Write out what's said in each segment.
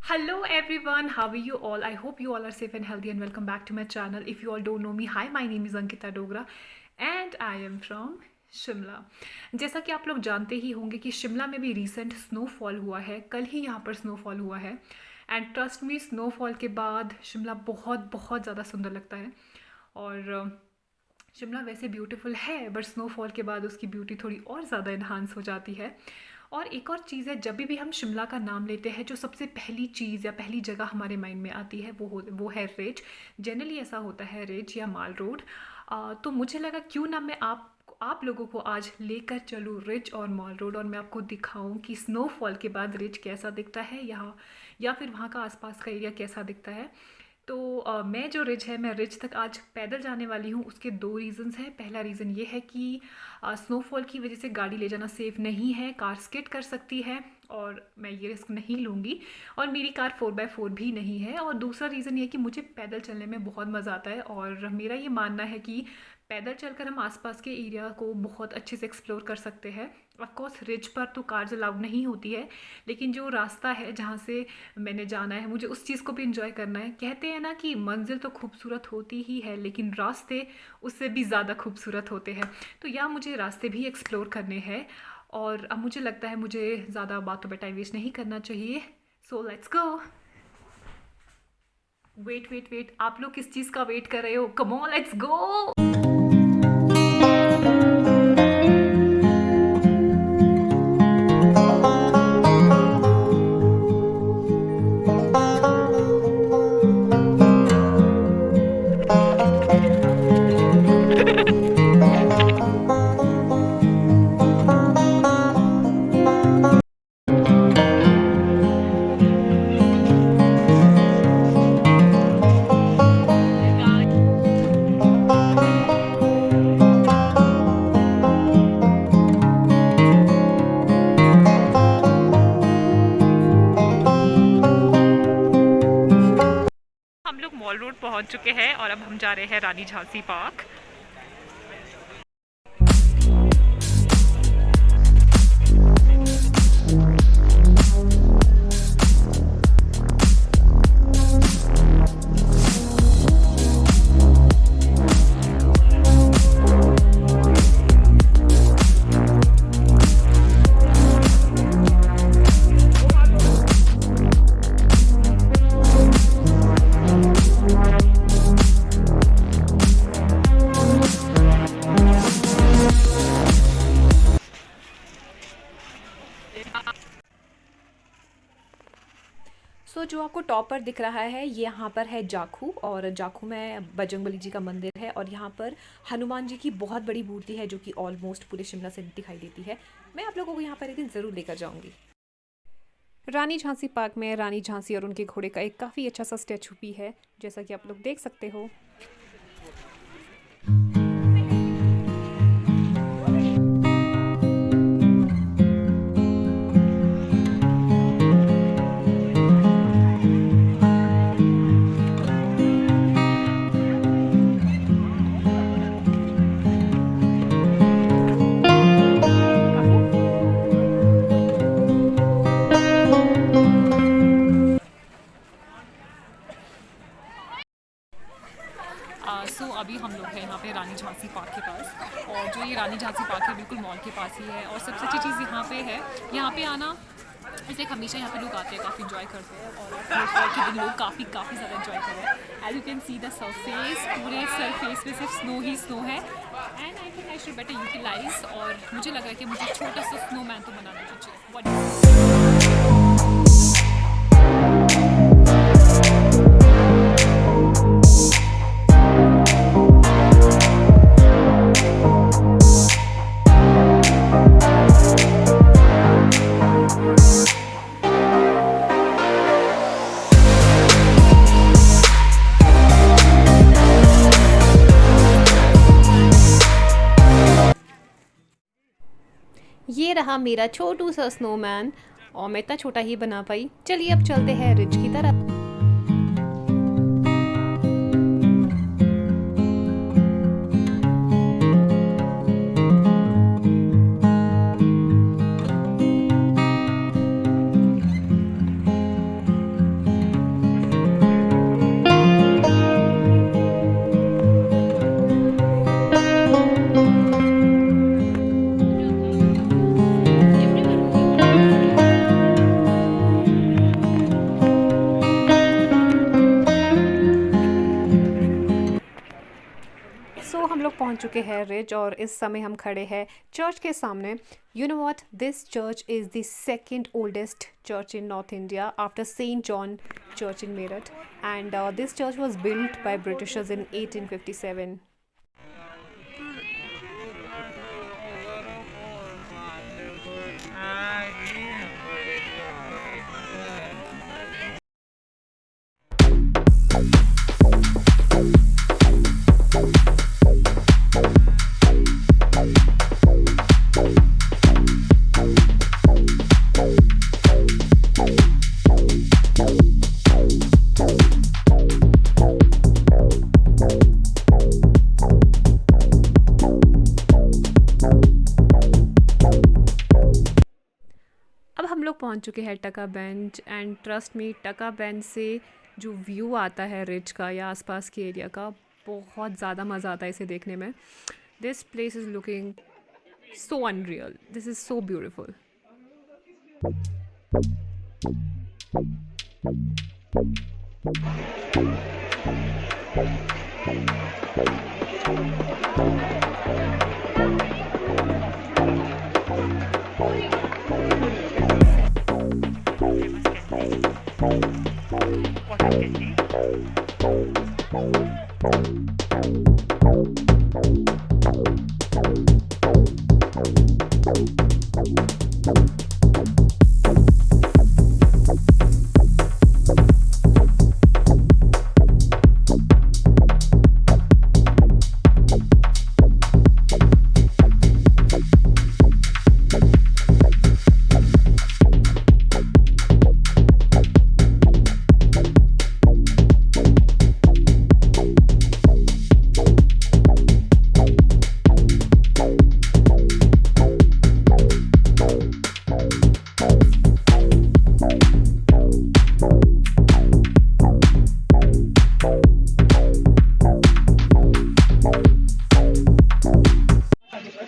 Hello everyone, how are you all? I hope you all are safe and healthy and welcome back to my channel. If you all don't know me, hi, my name is Ankita Dogra and I am from Shimla. जैसा कि आप लोग जानते ही होंगे कि शिमला में भी recent snowfall हुआ है। कल ही यहाँ पर स्नोफॉल हुआ है एंड ट्रस्ट मी, स्नोफॉल के बाद शिमला बहुत बहुत ज़्यादा सुंदर लगता है। और शिमला वैसे ब्यूटीफुल है बट स्नोफॉल के बाद उसकी ब्यूटी थोड़ी और ज़्यादा इन्हांस हो जाती है। और एक और चीज़ है, जब भी हम शिमला का नाम लेते हैं जो सबसे पहली चीज़ या पहली जगह हमारे माइंड में आती है वो है रिज। जनरली ऐसा होता है, रिज या माल रोड। तो मुझे लगा क्यों ना मैं आप लोगों को आज लेकर चलूँ रिज और मॉल रोड और मैं आपको दिखाऊं कि स्नोफॉल के बाद रिज कैसा दिखता है यहाँ, या फिर वहाँ का आसपास का एरिया कैसा दिखता है। तो मैं जो रिज है, मैं रिज तक आज पैदल जाने वाली हूँ। उसके दो रीज़न्स हैं। पहला रीज़न ये है कि स्नोफॉल की वजह से गाड़ी ले जाना सेफ़ नहीं है, कार स्किड कर सकती है और मैं ये रिस्क नहीं लूँगी। और मेरी कार 4x4 भी नहीं है। और दूसरा रीज़न ये है कि मुझे पैदल चलने में बहुत मज़ा आता है और मेरा ये मानना है कि पैदल चलकर हम आसपास के एरिया को बहुत अच्छे से एक्सप्लोर कर सकते हैं। ऑफ कोर्स रिज पर तो कार्स अलाउड नहीं होती है, लेकिन जो रास्ता है जहाँ से मैंने जाना है, मुझे उस चीज़ को भी इंजॉय करना है। कहते हैं ना कि मंजिल तो खूबसूरत होती ही है लेकिन रास्ते उससे भी ज़्यादा खूबसूरत होते हैं। तो या मुझे रास्ते भी एक्सप्लोर करने हैं और अब मुझे लगता है मुझे ज़्यादा बातों पर टाइम वेस्ट नहीं करना चाहिए। So let's go. Wait wait wait, आप लोग किस चीज़ का वेट कर रहे हो? Come on, let's go. हम लोग मॉल रोड पहुंच चुके हैं और अब हम जा रहे हैं रानी झांसी पार्क। जो आपको टॉप पर दिख रहा है ये यहाँ पर है जाखू, और जाखू में बजरंगबली जी का मंदिर है और यहाँ पर हनुमान जी की बहुत बड़ी मूर्ति है जो कि ऑलमोस्ट पूरे शिमला से दिखाई देती है। मैं आप लोगों को यहाँ पर एक दिन ज़रूर लेकर जाऊँगी। रानी झांसी पार्क में रानी झांसी और उनके घोड़े का एक काफ़ी अच्छा सा स्टैचू भी है, जैसा कि आप लोग देख सकते हो। अभी हम लोग हैं यहाँ पे रानी झांसी पार्क के पास, और जो ये रानी झांसी पार्क है बिल्कुल मॉल के पास ही है। और सबसे अच्छी चीज़ यहाँ पे है, यहाँ पे आना इसलिए हमेशा यहाँ पे लोग आते हैं, काफ़ी इन्जॉय करते हैं और दोपहर के दिन लोग काफ़ी ज़्यादा इन्जॉय कर रहे हैं। As you can see the surface, पूरे सरफेस पे सिर्फ स्नो ही स्नो है and I think I should better utilise. और मुझे लग रहा है कि मुझे छोटा सा स्नोमैन तो बनाना चाहिए। ये रहा मेरा छोटू सा स्नोमैन और मैं इतना छोटा ही बना पाई। चलिए अब चलते हैं रिज की तरफ। पहुंच चुके हैं रिज और इस समय हम खड़े हैं चर्च के सामने. You know what, this church is the second oldest church in north India after saint John church in Meerut, and this church was built by Britishers in 1857. अब हम लोग पहुंच चुके हैं टका बेंच, एंड ट्रस्ट मी, टका बेंच से जो व्यू आता है रिच का या आसपास के एरिया का, बहुत ज़्यादा मज़ा आता है इसे देखने में. This place is looking so unreal. This is so beautiful.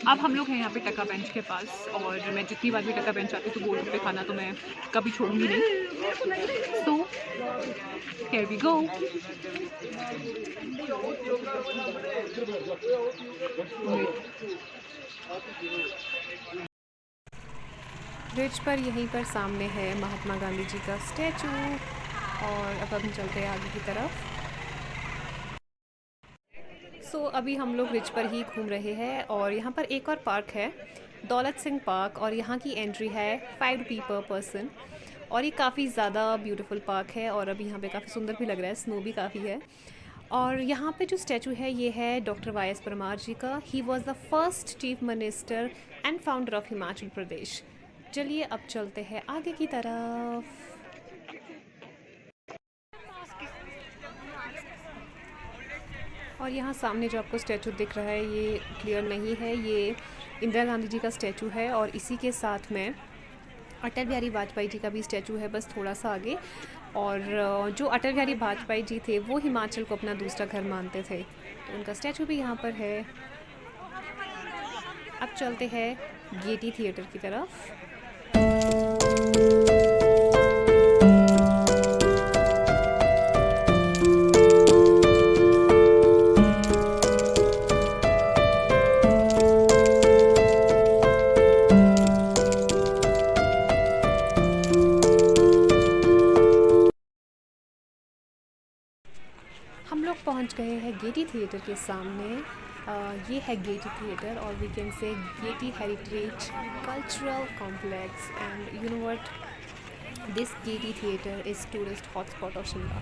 अब हम लोग हैं यहाँ पे टका बेंच के पास, और मैं जितनी बार भी टका बेंच आती हूँ तो गोलगप्पे खाना तो मैं कभी छोड़ूंगी नहीं. So here we go. रिच पर यहीं पर सामने है महात्मा गांधी जी का स्टैचू, और अब हम चलते हैं आगे की तरफ. सो अभी हम लोग रिच पर ही घूम रहे हैं, और यहाँ पर एक और पार्क है, दौलत सिंह पार्क, और यहाँ की एंट्री है 5 रुपये पर पर्सन. और ये काफ़ी ज़्यादा ब्यूटीफुल पार्क है, और अभी यहाँ पे काफ़ी सुंदर भी लग रहा है, स्नो भी काफ़ी है. और यहाँ पे जो स्टैचू है ये है डॉक्टर वाई.एस. परमार जी का. He was the first chief minister and founder of Himachal Pradesh. चलिए अब चलते हैं आगे की तरफ. और यहाँ सामने जो आपको स्टैचू दिख रहा है ये क्लियर नहीं है, ये इंदिरा गांधी जी का स्टैचू है, और इसी के साथ में अटल बिहारी वाजपेयी जी का भी स्टैचू है, बस थोड़ा सा आगे. और जो अटल बिहारी वाजपेयी जी थे वो हिमाचल को अपना दूसरा घर मानते थे, तो उनका स्टैचू भी यहाँ पर है. अब चलते हैं गेटी थिएटर की तरफ. हम लोग पहुंच गए हैं गेटी थिएटर के सामने. ये है गेटी थिएटर, और we can say Gaiety Heritage Cultural Complex. And you know what, this Gaiety Theatre is tourist hotspot of Shimla,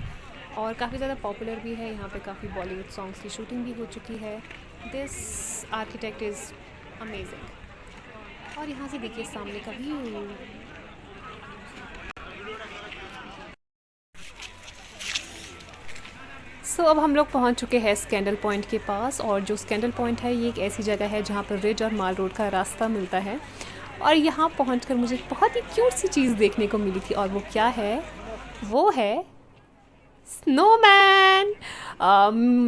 और काफ़ी ज़्यादा पॉपुलर भी है. यहाँ पे काफ़ी बॉलीवुड सॉन्ग्स की शूटिंग भी हो चुकी है. This architect is amazing. और यहाँ से देखिए सामने का व्यू. सो अब हम लोग पहुंच चुके हैं स्कैंडल पॉइंट के पास, और जो स्कैंडल पॉइंट है ये एक ऐसी जगह है जहां पर रिज और माल रोड का रास्ता मिलता है. और यहाँ पहुंचकर मुझे बहुत ही क्यूट सी चीज़ देखने को मिली थी, और वो क्या है, वो है स्नोमैन.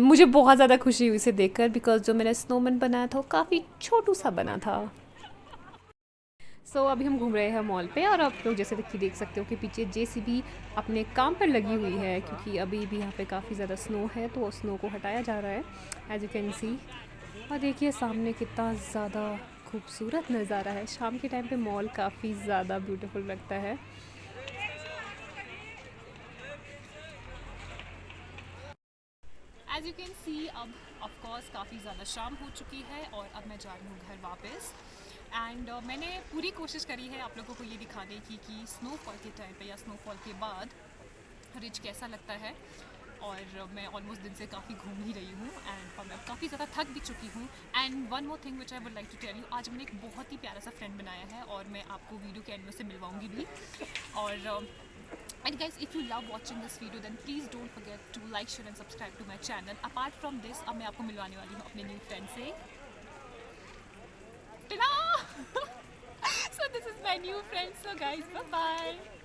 मुझे बहुत ज़्यादा खुशी हुई इसे देखकर, बिकॉज जो मैंने स्नोमैन बनाया था वो काफ़ी छोटू सा बना था. सो अभी हम घूम रहे हैं मॉल पे, और आप लोग जैसे कि देख सकते हो कि पीछे जेसीबी अपने काम पर लगी हुई है, क्योंकि अभी भी यहाँ पे काफ़ी ज़्यादा स्नो है, तो स्नो को हटाया जा रहा है, एज यू कैन सी. और देखिए सामने कितना ज़्यादा खूबसूरत नज़ारा है। शाम के टाइम पे मॉल काफ़ी ज़्यादा ब्यूटीफुल लगता है। एज़ यू कैन सी अब ऑफ कोर्स काफ़ी ज़्यादा शाम हो चुकी है और अब मैं जा रही हूँ घर वापस। एंड मैंने पूरी कोशिश करी है आप लोगों को ये दिखाने की कि स्नोफॉल के टाइम पे या स्नोफॉल के बाद रिच कैसा लगता है। और मैं ऑलमोस्ट दिन से काफ़ी घूम ही रही हूँ एंड मैं काफ़ी ज़्यादा थक भी चुकी हूँ। And one more thing which I would like to tell you, आज मैंने एक बहुत ही प्यारा सा फ्रेंड बनाया है और मैं आपको वीडियो के एंड में से मिलवाऊंगी भी। और and guys, if you love watching this video then please don't forget to like, share and subscribe to my channel. Apart from this, अब मैं आपको मिलवाने वाली हूँ अपने न्यू फ्रेंड से। Ta-da! So this is my new friend, so guys, bye bye.